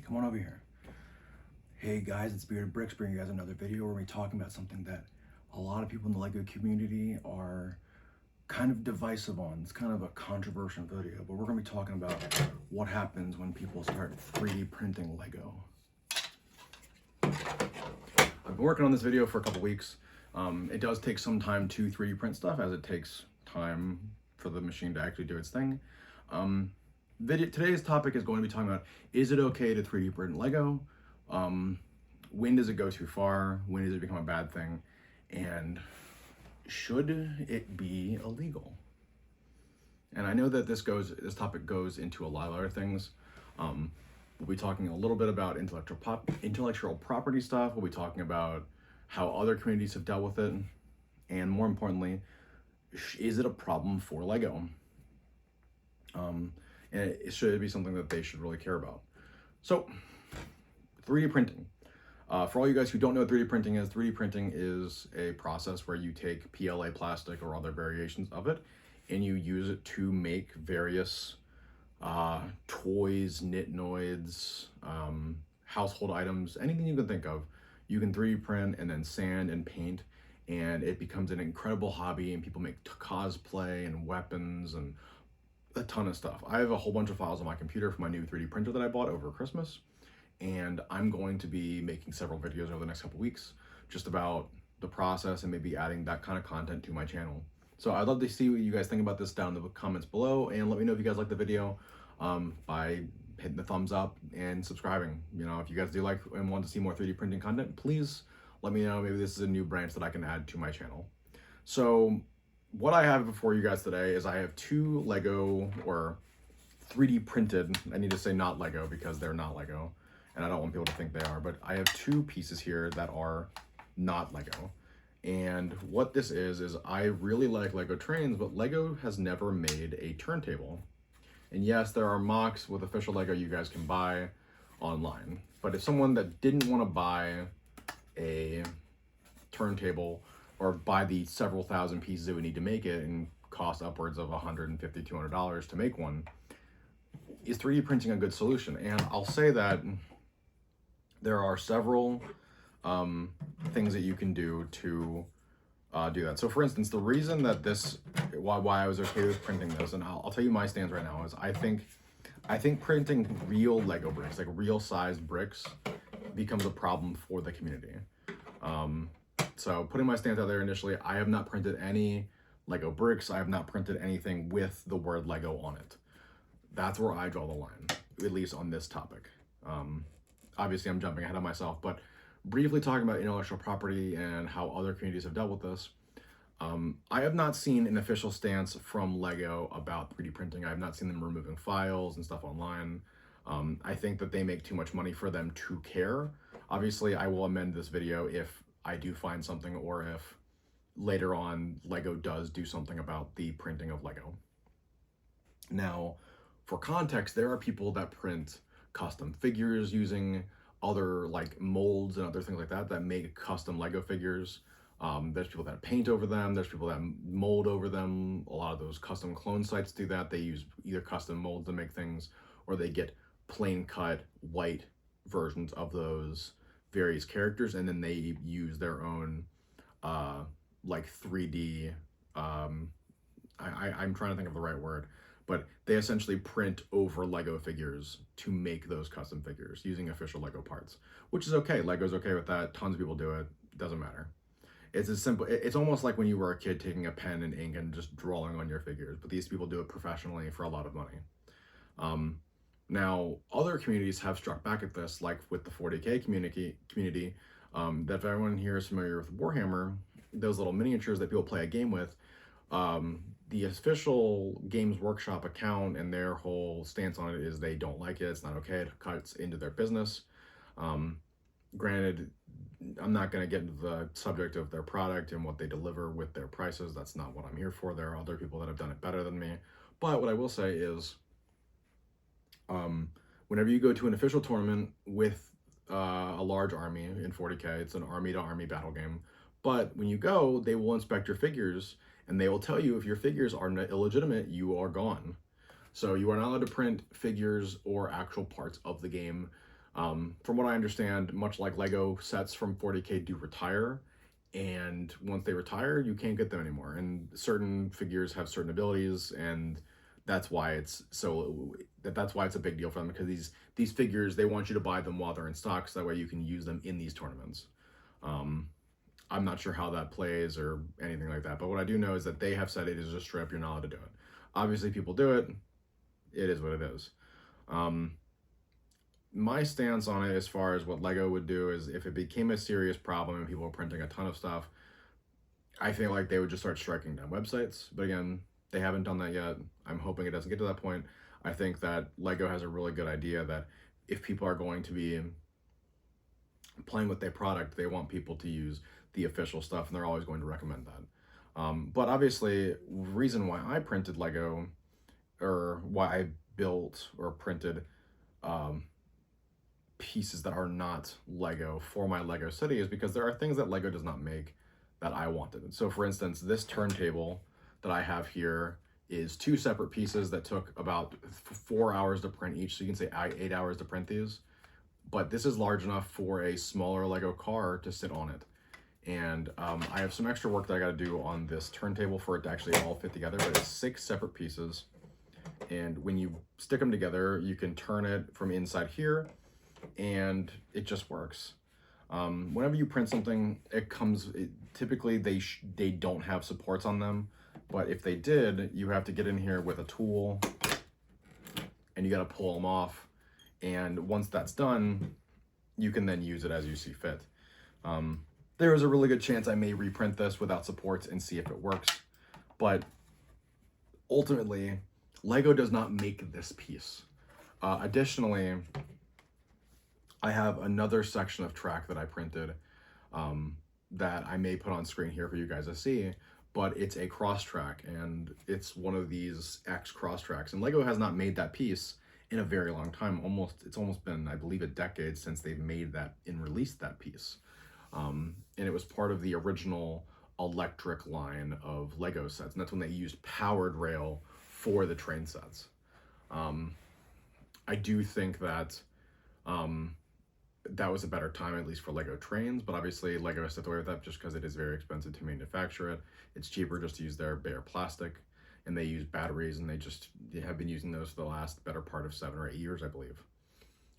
come on over here. Hey guys, it's Bearded Bricks bringing you guys another video where we're talking about something that a lot of people in the LEGO community are kind of divisive on. It's kind of a controversial video, but we're going to be talking about what happens when people start 3D printing LEGO. I've been working on this video for a couple weeks. It does take some time to 3D print stuff, as it takes time for the machine to actually do its thing. Today's topic is going to be talking about, is it okay to 3D print LEGO? When does it go too far? When does it become a bad thing? And should it be illegal? And I know that this topic goes into a lot of other things. We'll be talking a little bit about intellectual property stuff. We'll be talking about how other communities have dealt with it. And more importantly, is it a problem for LEGO? And should it be something that they should really care about? So, 3D printing. For all you guys who don't know what 3D printing is a process where you take PLA plastic or other variations of it, and you use it to make various toys, nitnoids, household items, anything you can think of. You can 3D print and then sand and paint, and it becomes an incredible hobby, and people make cosplay and weapons and a ton of stuff. I have a whole bunch of files on my computer for my new 3D printer that I bought over Christmas, and I'm going to be making several videos over the next couple weeks just about the process and maybe adding that kind of content to my channel. So I'd love to see what you guys think about this down in the comments below, and let me know if you guys like the video by hitting the thumbs up and subscribing. You know, if you guys do like and want to see more 3D printing content, please let me know. Maybe this is a new branch that I can add to my channel. So what I have for you guys today is I have two LEGO, or 3D printed, I need to say not LEGO because they're not LEGO, and I don't want people to think they are, but I have two pieces here that are not LEGO. And what this is I really like LEGO trains, but LEGO has never made a turntable. And yes, there are mocks with official LEGO you guys can buy online. But if someone that didn't want to buy a turntable or buy the several thousand pieces it would need to make it and cost upwards of $150, $200 to make one, is 3D printing a good solution? And I'll say that there are several things that you can do to do that. So for instance, the reason that why I was okay with printing this, and I'll tell you my stance right now, is I think printing real LEGO bricks, like real sized bricks, becomes a problem for the community. So putting my stance out there initially, I have not printed any LEGO bricks. I have not printed anything with the word LEGO on it. That's where I draw the line, at least on this topic. Obviously I'm jumping ahead of myself, but briefly talking about intellectual property and how other communities have dealt with this. I have not seen an official stance from LEGO about 3D printing. I have not seen them removing files and stuff online. I think that they make too much money for them to care. Obviously, I will amend this video if I do find something, or if later on LEGO does do something about the printing of LEGO. Now, for context, there are people that print custom figures using other like molds and other things like that make custom LEGO figures. There's people that paint over them, there's people that mold over them. A lot of those custom clone sites do that. They use either custom molds to make things, or they get plain cut white versions of those various characters, and then they use their own like 3D, I'm trying to think of the right word, but they essentially print over LEGO figures to make those custom figures using official LEGO parts, which is okay. LEGO's okay with that. Tons of people do it. Doesn't matter. It's as simple. It's almost like when you were a kid taking a pen and ink and just drawing on your figures, but these people do it professionally for a lot of money. Now, other communities have struck back at this, like with the 40K community, that if everyone here is familiar with Warhammer, those little miniatures that people play a game with, the official Games Workshop account and their whole stance on it is they don't like it. It's not okay. It cuts into their business. Granted, I'm not going to get into the subject of their product and what they deliver with their prices. That's not what I'm here for. There are other people that have done it better than me. But what I will say is, whenever you go to an official tournament with a large army in 40K, it's an army-to-army battle game. But when you go, they will inspect your figures, and they will tell you if your figures are illegitimate, you are gone. So you are not allowed to print figures or actual parts of the game From what I understand, much like Lego, sets from 40K do retire, and once they retire, you can't get them anymore. And certain figures have certain abilities, and that's why that's why it's a big deal for them, because these figures, they want you to buy them while they're in stock, so that way you can use them in these tournaments. Um, I'm not sure how that plays or anything like that, but what I do know is that they have said it is just straight up, you're not allowed to do it. Obviously, people do it. It is what it is. Um, my stance on it, as far as what Lego would do, is if it became a serious problem and people were printing a ton of stuff, I feel like they would just start striking down websites. But again, they haven't done that yet. I'm hoping it doesn't get to that point. I think that Lego has a really good idea that if people are going to be playing with their product, they want people to use the official stuff, and they're always going to recommend that. But obviously, reason why I printed Lego, or why I built or printed um, pieces that are not Lego for my Lego city, is because there are things that Lego does not make that I wanted. So for instance, this turntable that I have here is two separate pieces that took about 4 hours to print each. So you can say 8 hours to print these, but this is large enough for a smaller Lego car to sit on it. And I have some extra work that I got to do on this turntable for it to actually all fit together, but it's 6 separate pieces. And when you stick them together, you can turn it from inside here, and it just works. Whenever you print something, typically they don't have supports on them, but if they did, you have to get in here with a tool, and you got to pull them off. And once that's done, you can then use it as you see fit. There is a really good chance I may reprint this without supports and see if it works, but ultimately, Lego does not make this piece. Additionally, I have another section of track that I printed that I may put on screen here for you guys to see, but it's a cross track, and it's one of these X cross tracks, and Lego has not made that piece in a very long time. It's almost been, I believe, a decade since they've made that and released that piece. And it was part of the original electric line of Lego sets, and that's when they used powered rail for the train sets. I do think that that was a better time, at least for Lego trains, but obviously Lego has stepped away with that just because it is very expensive to manufacture it. It's cheaper just to use their bare plastic, and they use batteries, and they have been using those for the last better part of 7 or 8 years, I believe.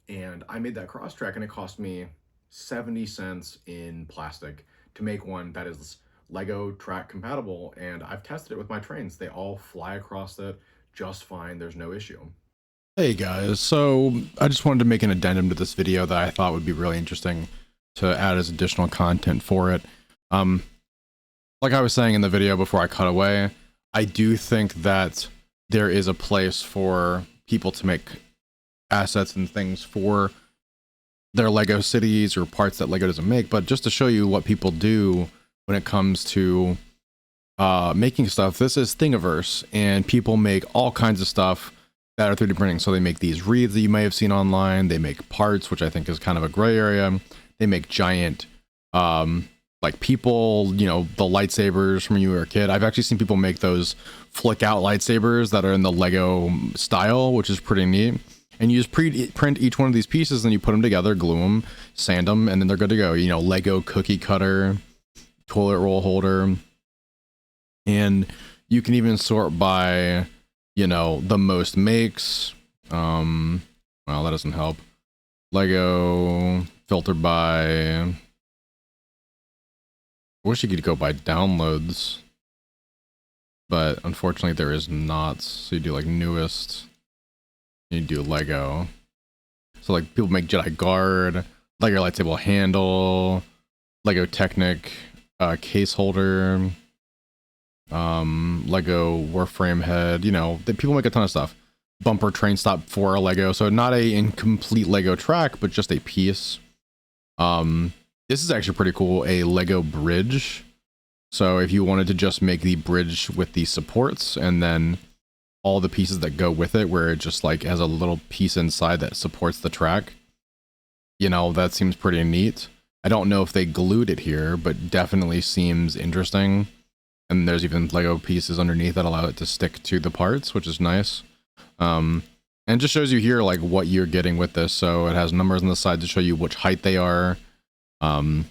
And I made that cross track, and it cost me 70 cents in plastic to make one that is Lego track compatible, and I've tested it with my trains. They all fly across it just fine. There's no issue. Hey guys, so I just wanted to make an addendum to this video that I thought would be really interesting to add as additional content for it. Like I was saying in the video before I cut away, I do think that there is a place for people to make assets and things for their Lego cities or parts that Lego doesn't make, but just to show you what people do when it comes to making stuff, this is Thingiverse, and people make all kinds of stuff that are 3D printing. So they make these wreaths that you may have seen online. They make parts, which I think is kind of a gray area. They make giant, like people, you know, the lightsabers from when you were a kid. I've actually seen people make those flick out lightsabers that are in the Lego style, which is pretty neat. And you just print each one of these pieces, and you put them together, glue them, sand them, and then they're good to go. You know, Lego cookie cutter, toilet roll holder. And you can even sort by, you know, the most makes. Well, that doesn't help. Lego filtered by. I wish you could go by downloads, but unfortunately there is not. So you do like newest. You do Lego. So like people make Jedi Guard, Lego lightsaber handle, Lego Technic case holder, Lego Warframe head. You know, people make a ton of stuff. Bumper train stop for a Lego. So not a incomplete Lego track, but just a piece. This is actually pretty cool. A Lego bridge. So if you wanted to just make the bridge with the supports and then all the pieces that go with it, where it just like has a little piece inside that supports the track, you know, that seems pretty neat. I don't know if they glued it here, but definitely seems interesting. And there's even Lego pieces underneath that allow it to stick to the parts, which is nice. And it just shows you here like what you're getting with this. So it has numbers on the side to show you which height they are. And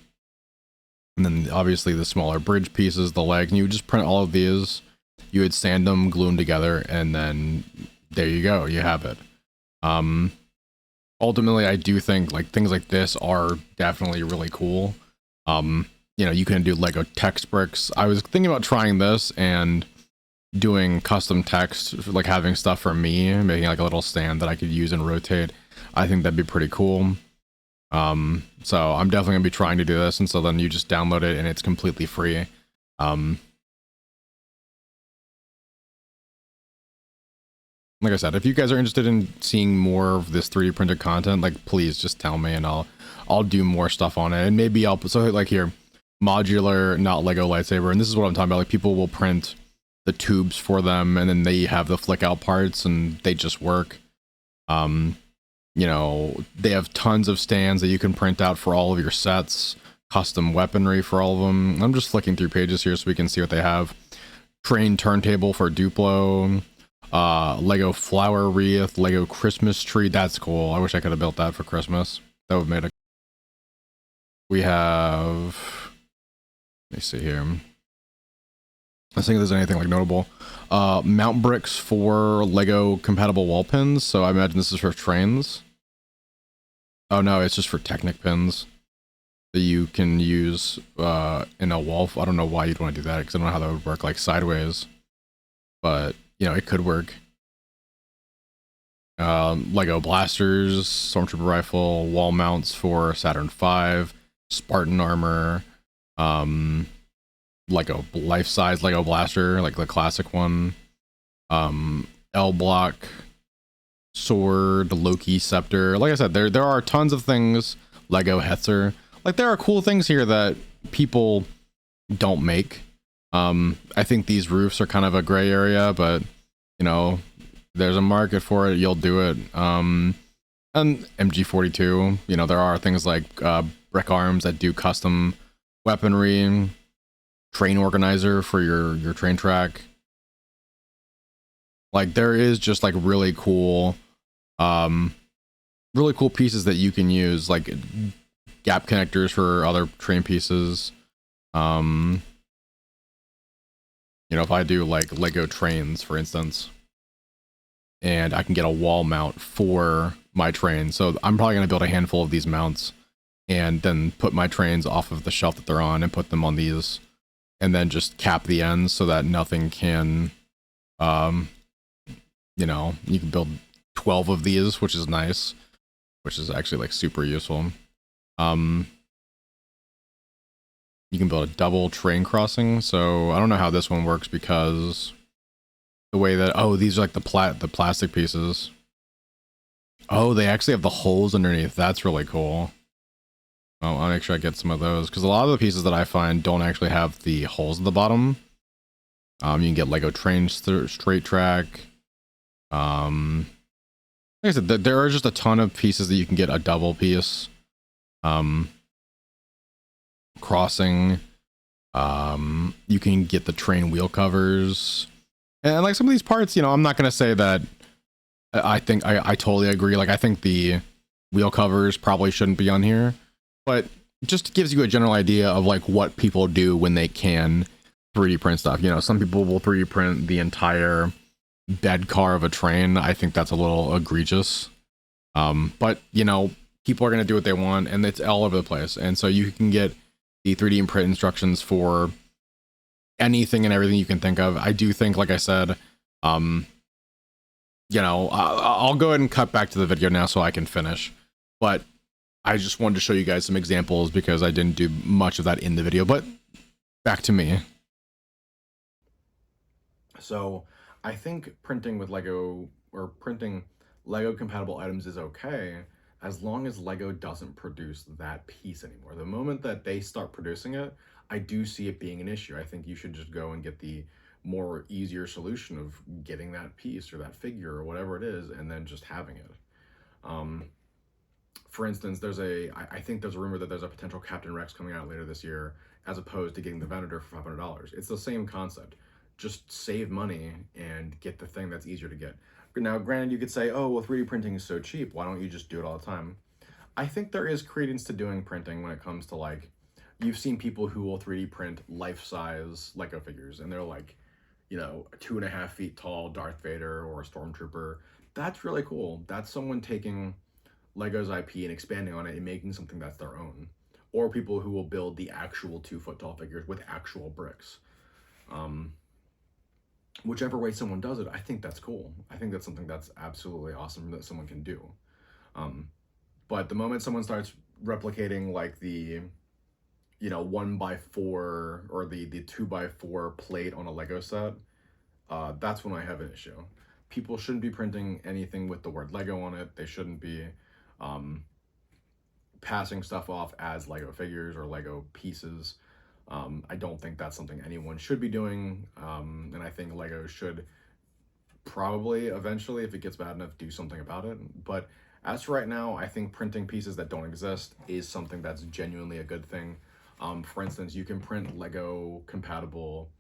then obviously the smaller bridge pieces, the leg, and you would just print all of these. You would sand them, glue them together, and then there you go, you have it. Ultimately, I do think like things like this are definitely really cool. You know, you can do Lego text bricks. I was thinking about trying this and doing custom text, like having stuff for me, making like a little stand that I could use and rotate. I think that'd be pretty cool. So I'm definitely gonna be trying to do this, and so then you just download it and it's completely free. Like I said, if you guys are interested in seeing more of this 3D printed content, like please just tell me and I'll do more stuff on it. And maybe I'll so like here, modular, not Lego lightsaber, and this is what I'm talking about. Like people will print the tubes for them and then they have the flick out parts and they just work. You know, they have tons of stands that you can print out for all of your sets, custom weaponry for all of them. I'm just flicking through pages here so we can see what they have. Train turntable for Duplo, Lego flower wreath, Lego Christmas tree. That's cool. I wish I could have built that for Christmas. That would have made a... We have... Let me see here. Let's think if there's anything like notable. Mount bricks for Lego compatible wall pins. So I imagine this is for trains. Oh no, it's just for Technic pins that you can use in a wall. I don't know why you'd want to do that because I don't know how that would work like sideways. But, you know, it could work. Lego blasters, Stormtrooper rifle, wall mounts for Saturn V, Spartan armor, Lego life-size Lego blaster, like the classic one, L block, sword, Loki scepter. Like I said, there are tons of things. Lego Hetzer. Like there are cool things here that people don't make. I think these roofs are kind of a gray area, but you know, there's a market for it. You'll do it. And MG42. You know, there are things like brick arms that do custom weaponry. Train organizer for your train track. Like there is just like really cool pieces that you can use, like gap connectors for other train pieces. You know, if I do like Lego trains, for instance, and I can get a wall mount for my train. So I'm probably going to build a handful of these mounts and then put my trains off of the shelf that they're on and put them on these, and then just cap the ends so that nothing can, you know, you can build 12 of these, which is nice, which is actually like super useful. You can build a double train crossing. So I don't know how this one works because the way that, oh, these are like the plastic pieces. Oh, they actually have the holes underneath. That's really cool. Oh, I'll make sure I get some of those because a lot of the pieces that I find don't actually have the holes at the bottom. You can get Lego train straight track. Like I said, there are just a ton of pieces that you can get a double piece. Crossing. You can get the train wheel covers. And like some of these parts, you know, I'm not going to say that I think I totally agree. Like I think the wheel covers probably shouldn't be on here, but it just gives you a general idea of like what people do when they can 3D print stuff. You know, some people will 3D print the entire bed car of a train. I think that's a little egregious. But you know, people are going to do what they want and it's all over the place. And so you can get the 3D print instructions for anything and everything you can think of. I do think, like I said, you know, I'll go ahead and cut back to the video now so I can finish. But I just wanted to show you guys some examples because I didn't do much of that in the video, but back to me. So I think printing with Lego or printing Lego compatible items is okay as long as Lego doesn't produce that piece anymore. The moment that they start producing it, I do see it being an issue. I think you should just go and get the more easier solution of getting that piece or that figure or whatever it is and then just having it. For instance, I think there's a rumor that there's a potential Captain Rex coming out later this year as opposed to getting the Venator for $500. It's the same concept. Just save money and get the thing that's easier to get. Now, granted, you could say, oh, well, 3D printing is so cheap. Why don't you just do it all the time? I think there is credence to doing printing when it comes to like, you've seen people who will 3D print life-size Lego figures, and they're like, you know, 2.5 feet tall Darth Vader or a Stormtrooper. That's really cool. That's someone taking Lego's IP and expanding on it and making something that's their own. Or people who will build the actual 2 foot tall figures with actual bricks. Whichever way someone does it, I think that's cool. I think that's something that's absolutely awesome that someone can do. But the moment someone starts replicating like the, you know, 1x4 or the 2x4 plate on a Lego set, that's when I have an issue. People shouldn't be printing anything with the word Lego on it. They shouldn't be passing stuff off as Lego figures or Lego pieces. I don't think that's something anyone should be doing, and I think Lego should probably eventually, if it gets bad enough, do something about it. But as for right now, I think printing pieces that don't exist is something that's genuinely a good thing. For instance, you can print Lego compatible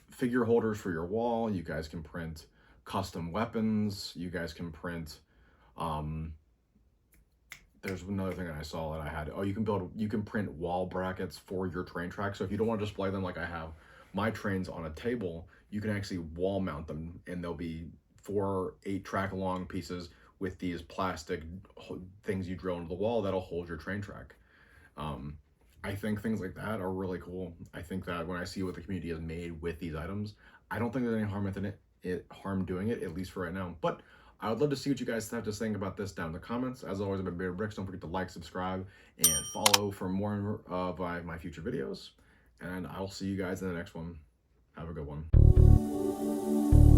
figure holders for your wall. You guys can print custom weapons. You guys can print there's another thing that I saw that I had. Oh, you can print wall brackets for your train tracks. So if you don't want to display them like I have my trains on a table, you can actually wall mount them, and they'll be 4 8-track long pieces with these plastic things you drill into the wall that'll hold your train track. I think things like that are really cool. I think that when I see what the community has made with these items, I don't think there's any harm doing it, at least for right now. But I would love to see what you guys have to think about this down in the comments. As always, I've been Bearded Bricks. Don't forget to like, subscribe, and follow for more of my future videos. And I'll see you guys in the next one. Have a good one.